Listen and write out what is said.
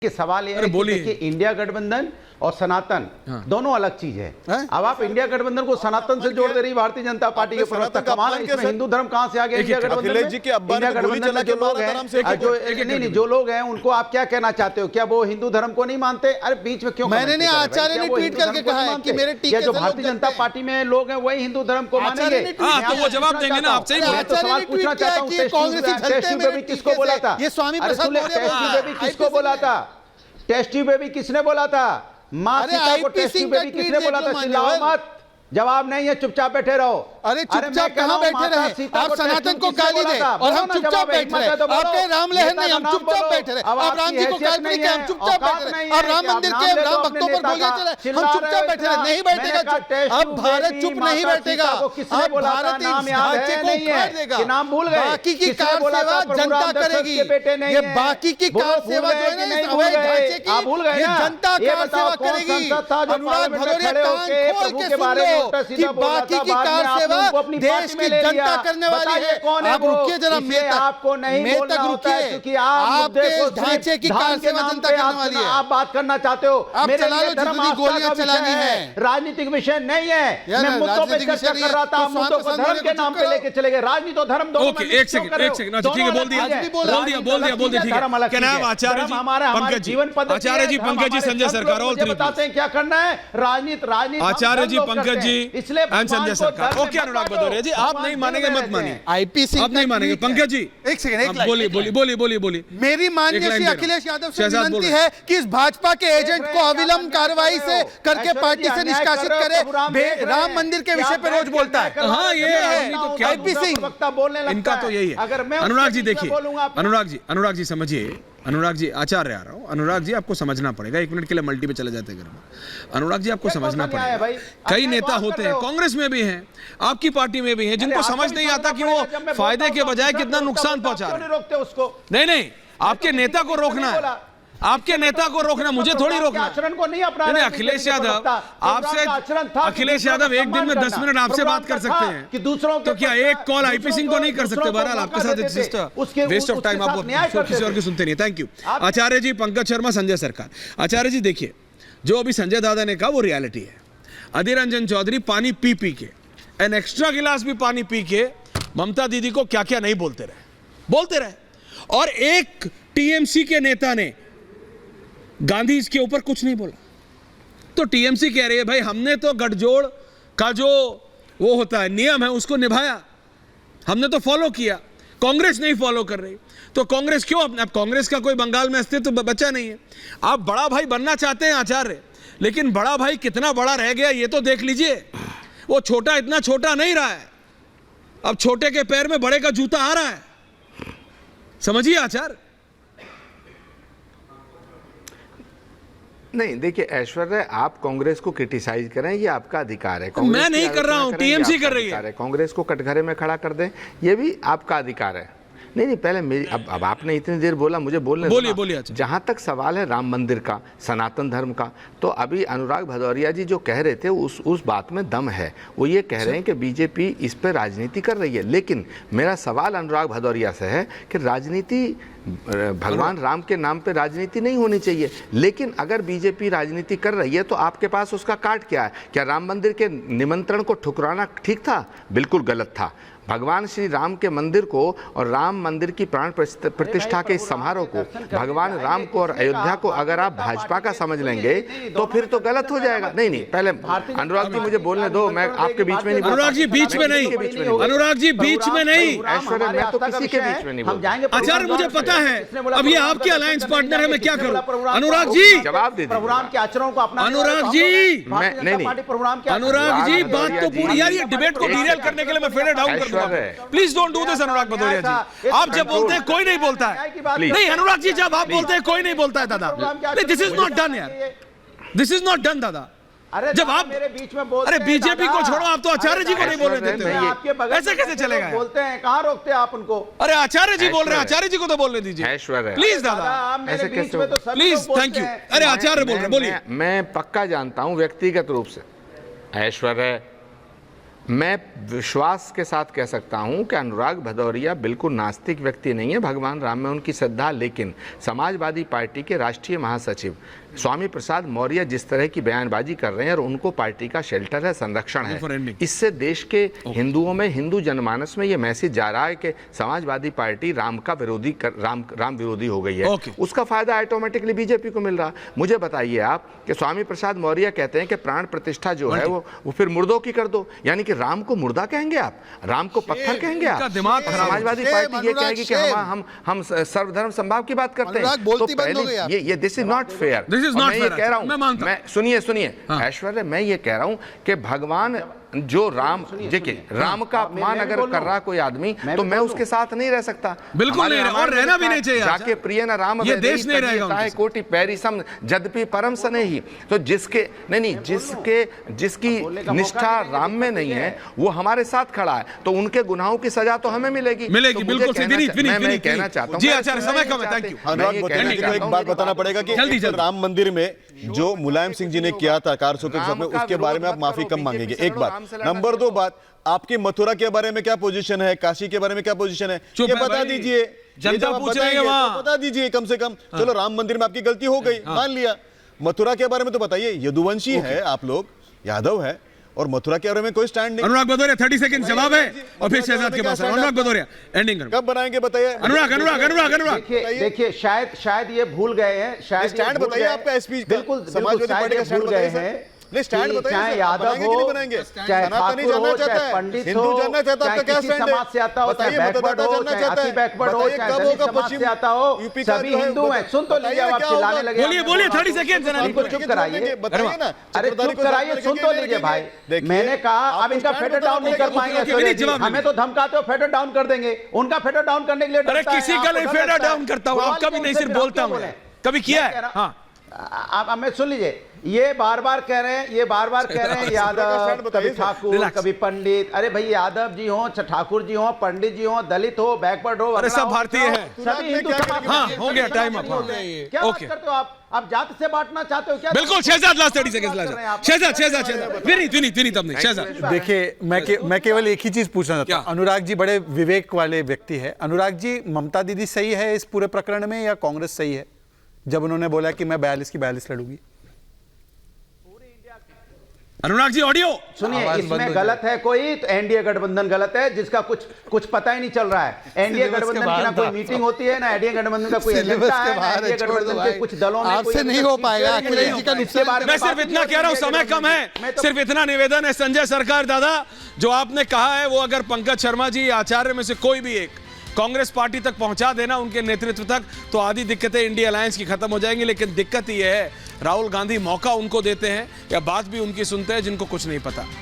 कि सवाल ये है कि देखिए इंडिया गठबंधन और सनातन दोनों अलग चीज है। अब आप इंडिया गठबंधन को सनातन से जोड़ दे रही भारतीय जनता पार्टी के प्रवक्ता, कमाल है, इसमें हिंदू धर्म कहां से आ गया इंडिया गठबंधन में? इंडिया गठबंधन में जो लोग हैं जो लोग हैं उनको आप क्या कहना चाहते हो? क्या वो हिंदू धर्म को नहीं मानते? अरे बीच में क्यों? मैंने नहीं, आचार्य ने ट्वीट करके कहा है कि मेरे टीके जो भारतीय जनता पार्टी में लोग हैं वही हिंदू धर्म को मानेंगे। तो वो जवाब देंगे ना, आपसे ही मैं तो सवाल पूछना चाहता हूं, टेस्ट बेबी किसको बोला था? ये स्वामी प्रसाद बेबी किसको बोला था? टेस्ट ट्यूब बेबी किसने बोला था? मां सीता को टेस्ट ट्यूब बेबी किसने बोला था? चिल्लाओ मत, जवाब नहीं है, चुपचाप बैठे रहो। अरे चुपचाप कहां बैठे रहे? आप सनातन को गाली दे और हम चुपचाप बैठ रहे। आप कहे राम लहर नहीं, हम चुपचाप बैठ रहे। आप राम जी को काल्पनिक है, हम चुपचाप बैठ रहे। आप राम मंदिर के राम भक्तों पर गोलियां चले, हम चुपचाप बैठे रहे। नहीं बैठेगा चुप, अब भारत चुप नहीं बैठेगा। अब भारत इस ढांचे को उखाड़ देगा। बाकी की कार सेवा जनता करेगी। ये बाकी की कार सेवा जो है ना इस अवैध ढांचे की, ये जनता कार सेवा करेगी। अनुराग भदौरिया कान खोल के सुन लो कि बाकी की कार सेवा देश की जनता करने वाली है। आप रुकिए जरा, आपको नहीं मैं तक रुकिए, क्योंकि आप इस ढांचे की कार सेवा जनता करने वाली है। आप बात करना चाहते हो, आप चला लो जितनी गोलियां चलानी है, राजनीतिक विषय नहीं है। मैं मुद्दों पे चर्चा कर रहा था, मुद्दों को धर्म के नाम पे लेके चले गए। राजनीति और धर्म दोनों। ओके, एक सेकंड, ठीक है, बोल दिया, ठीक है। क्या नाम? आचार्य जी पंकज जी, आचार्य जी पंकज जी, संजय सरकार, ऑल थ्री बताते हैं क्या करना है। राजनीति आचार्य जी पंकज जी एंड संजय सरकार। ओके अनुराग भदौरिया जी, आप नहीं मानेंगे मत मानिए, आईपीसी आप नहीं मानेंगे। पंकज जी एक सेकंड, बोलिए। मेरी माननीय श्री अखिलेश यादव से विनती है कि इस भाजपा के एजेंट को अविलंब कार्रवाई से करके पार्टी से निष्कासित करे। राम मंदिर के विषय पे रोज बोलता है। हाँ, ये आईपीसी इनका तो यही है। अनुराग जी देखिए, अनुराग जी समझिए, अनुराग जी आचार्य आ रहा हूं। अनुराग जी आपको समझना पड़ेगा, एक मिनट के लिए मल्टी पे चले जाते घर में। अनुराग जी आपको समझना पड़ेगा, कई नेता होते हैं, कांग्रेस में भी हैं, आपकी पार्टी में भी हैं, जिनको समझ नहीं आता कि वो फायदे के बजाय कितना नुकसान पहुंचा रहे हैं। नहीं, आपके नेता को रोकना है, आपके नेता को रोकना, मुझे थोड़ी रोकना। आचरण को नहीं अपना। नहीं, अखिलेश यादव आपसे, अखिलेश यादव एक दिन में 10 मिनट आपसे बात कर सकते हैं कि दूसरों तो क्या एक कॉल आईपी सिंह को नहीं कर सकते? बहरहाल आपके साथ वेस्ट ऑफ टाइम, आप किसी और की सुनते नहीं। थैंक यू आचार्य जी, पंकज शर्मा, संजय सरकार। आचार्य जी देखिए, जो अभी संजय दादा ने कहा वो रियलिटी है। अधीर रंजन चौधरी पानी पी के, एन एक्स्ट्रा गिलास भी पानी पी के ममता दीदी को क्या क्या नहीं बोलते रहे। और एक टीएमसी के नेता ने गांधी इसके ऊपर कुछ नहीं बोला। तो टीएमसी कह रही है भाई हमने तो गठजोड़ का जो वो होता है नियम है उसको निभाया, हमने तो फॉलो किया, कांग्रेस नहीं फॉलो कर रही। तो कांग्रेस क्यों? अब कांग्रेस का कोई बंगाल में अस्तित्व बचा नहीं है। आप बड़ा भाई बनना चाहते हैं आचार्य, लेकिन बड़ा भाई कितना बड़ा रह गया ये तो देख लीजिए। वो छोटा इतना छोटा नहीं रहा है, अब छोटे के पैर में बड़े का जूता आ रहा है। समझिए आचार्य। नहीं देखिए ऐश्वर्या, आप कांग्रेस को क्रिटिसाइज करें ये आपका अधिकार है। मैं नहीं कर रहा हूं, टीएमसी कर रही है। कांग्रेस को कटघरे में खड़ा कर दें ये भी आपका अधिकार है। नहीं पहले मेरी अब आपने इतनी देर बोला, मुझे बोलिए। जहां तक सवाल है राम मंदिर का, सनातन धर्म का, तो अभी अनुराग भदौरिया जी जो कह रहे थे उस बात में दम है। वो ये कह रहे हैं कि बीजेपी इस पर राजनीति कर रही है। लेकिन मेरा सवाल अनुराग भदौरिया से है कि राजनीति भगवान राम के नाम पे राजनीति नहीं होनी चाहिए। लेकिन अगर बीजेपी राजनीति कर रही है तो आपके पास उसका कार्ड क्या है? क्या राम मंदिर के निमंत्रण को ठुकराना ठीक था? बिल्कुल गलत था। भगवान श्री राम के मंदिर को और राम मंदिर की प्राण प्रतिष्ठा के इस समारोह को, भगवान राम को और अयोध्या को अगर आप भाजपा का समझ लेंगे तो फिर तो गलत हो जाएगा। नहीं पहले अनुराग जी मुझे बोलने दो, मैं आपके बीच में नहीं। अनुराग जी बीच में नहीं, अनुराग जी बीच में नहीं। ऐश्वर्या मैं तो किसी के बीच में नहीं बोलूंगा। आचार्य मुझे पता है, अब ये आपके अलायंस पार्टनर है, मैं क्या करूं? अनुराग जी जवाब दे प्रोग्राम के आचरण को अपना। अनुराग जी नहीं, अनुराग जी बात तो पूरी यार, ये डिबेट को डिरेल करने के लिए मैं फेड डाउन कर दूंगा। प्लीज डोंट डू दिस अनुराग भदौरिया जी। आप जब बोलते हैं कोई नहीं बोलता है। नहीं अनुराग जी, जब आप बोलते हैं कोई नहीं बोलता है दादा। दिस इज नॉट डन यार, दिस इज नॉट डन दादा। जब आप मेरे बीच में बोलते अरे बीजेपी को छोड़ो, आप तो आचार्य जी को नहीं बोलने देते हैं। ऐसे कैसे चलेगा? बोलते हैं, कहां रोकते हैं आप उनको? अरे आचार्य जी बोल रहे हैं, आचार्य जी को तो बोलने दीजिए प्लीज दादा, ऐसे कैसे? Please, thank you. अरे आचार्य बोल रहे, बोलिए। मैं पक्का जानता हूं व्यक्तिगत रूप से ऐश्वर्या, मैं विश्वास के साथ कह सकता हूं कि अनुराग भदौरिया बिल्कुल नास्तिक व्यक्ति नहीं है, भगवान राम में उनकी श्रद्धा, लेकिन समाजवादी पार्टी के राष्ट्रीय महासचिव स्वामी प्रसाद मौर्य जिस तरह की बयानबाजी कर रहे हैं और उनको पार्टी का शेल्टर है, संरक्षण है, इससे देश के हिंदुओं में, हिंदू जनमानस में ये मैसेज जा रहा है कि समाजवादी पार्टी राम का विरोधी राम विरोधी हो गई है। उसका फायदा ऑटोमेटिकली बीजेपी को मिल रहा। मुझे बताइए आप कि स्वामी प्रसाद मौर्य कहते हैं कि प्राण प्रतिष्ठा जो है वो फिर मुर्दों की कर दो, यानी कि राम को मुर्दा कहेंगे आप, राम को पत्थर कहेंगे आप? समाजवादी पार्टी ये कहेगी कि हम सर्वधर्म संभाव की बात करते हैं, तो पहले ये दिस इज नॉट फेयर। मैं ये कह रहा हूं, मैं सुनिए ऐश्वर्य, मैं ये कह रहा हूं कि भगवान जो राम, देखिए राम का अपमान अगर कर रहा कोई आदमी तो मैं उसके साथ नहीं रह सकता, बिल्कुल नहीं, और रहना भी नहीं चाहिए। जाके प्रिय न राम ये देश नहीं रहेगा, कोटि पैरी सम जद्यपि परम सने ही, तो जिसके नहीं जिसकी निष्ठा राम में नहीं है वो हमारे साथ खड़ा है, तो उनके गुनाहों की सजा तो हमें मिलेगी। बिल्कुल, मैं कहना चाहता हूँ, समय कम है, थैंक यू। एक बात बताना पड़ेगा कि राम मंदिर में जो मुलायम सिंह जी ने किया था कारसों के साथ में, उसके बारे में आप माफी कम मांगेंगे, एक बात। नंबर 2 बात, आपकी मथुरा के बारे में क्या पोजीशन है, काशी के बारे में क्या पोजीशन है, ये बता दीजिए, जनता पूछ रही है वहां, बता दीजिए कम से कम। चलो राम मंदिर में आपकी गलती हो गई, मान लिया, मथुरा के बारे में तो बताइए। यदुवंशी है आप लोग, यादव है, और मथुरा के बारे में कोई स्टैंड नहीं। अनुराग भदौरिया 30 सेकंड जवाब है और फिर शहजाद के पास अनुराग भदौरिया एंडिंग कब बनाएंगे बताइए। अनुराग देखिए शायद ये भूल गए हैं, शायद स्टैंड बताइए आपका स्पीच। बिल्कुल समाजवादी पार्टी का स्टैंड बताइए हैं, चाहे यादव हो, चाहे ठाकुर हो, चाहे पंडित हो, चाहे किसी समाज से आता हो, चाहे बैकवर्ड हो, चाहे अति बैकवर्ड हो, चाहे दलित समाज से आता हो, सभी हिंदू हैं। सुन तो लीजिए, आप चिल्लाने लगे। बोलिए 30 सेकंड इनको चुप कराइए, अरे चुप कराइए, सुन तो लीजिए भाई। मैंने कहा अब इनका फेडर डाउन नहीं कर पाएंगे, हमें तो धमकाते हो फेडर डाउन कर देंगे, उनका फेडर डाउन करने के लिए अरे किसी का नहीं फेडर डाउन करता हूं, आपका भी नहीं, सिर्फ बोलता हूं, कभी किया है। हाँ आप हमें सुन लीजिए, ये बार बार कह रहे हैं यादव, कभी ठाकुर, कभी पंडित। अरे भाई यादव जी हो, ठाकुर जी हो, पंडित जी हो, दलित हो, बैकवर्ड हो, अरे सब भारतीय हैं, सभी हिंदू समाज। हाँ हो गया टाइम अप। क्या बात करते हो आप जाति से बांटना चाहते हो क्या? बिल्कुल शहजाद, लास्ट 30 सेकंड शहजाद फिर तब नहीं शहजाद। देखिए मैं केवल एक ही चीज पूछना चाहता हूं, अनुराग जी बड़े विवेक वाले व्यक्ति है। अनुराग जी, ममता दीदी सही है इस पूरे प्रकरण में या कांग्रेस सही है जब उन्होंने बोला कि मैं 42 की 42 लड़ूंगी? अनुराग जी ऑडियो सुनिए, इसमें गलत है कोई तो एनडीए गठबंधन गलत है, जिसका कुछ पता ही नहीं चल रहा है। एनडीए गठबंधन की ना कोई मीटिंग होती है, ना एनडीए गठबंधन का कोई एजेंडा है, एनडीए गठबंधन के कुछ दलों में आपसे नहीं हो पाएगा अखिलेश जी का नुकसान। मैं सिर्फ इतना कह रहा हूं, समय कम है, सिर्फ इतना निवेदन है संजय सरकार दादा, जो आपने कहा है वो अगर पंकज शर्मा जी आचार्य में से कोई भी एक कांग्रेस पार्टी तक पहुंचा देना, उनके नेतृत्व तक, तो आधी दिक्कतें इंडिया अलायंस की खत्म हो जाएंगी। लेकिन दिक्कत यह है, राहुल गांधी मौका उनको देते हैं या बात भी उनकी सुनते हैं जिनको कुछ नहीं पता।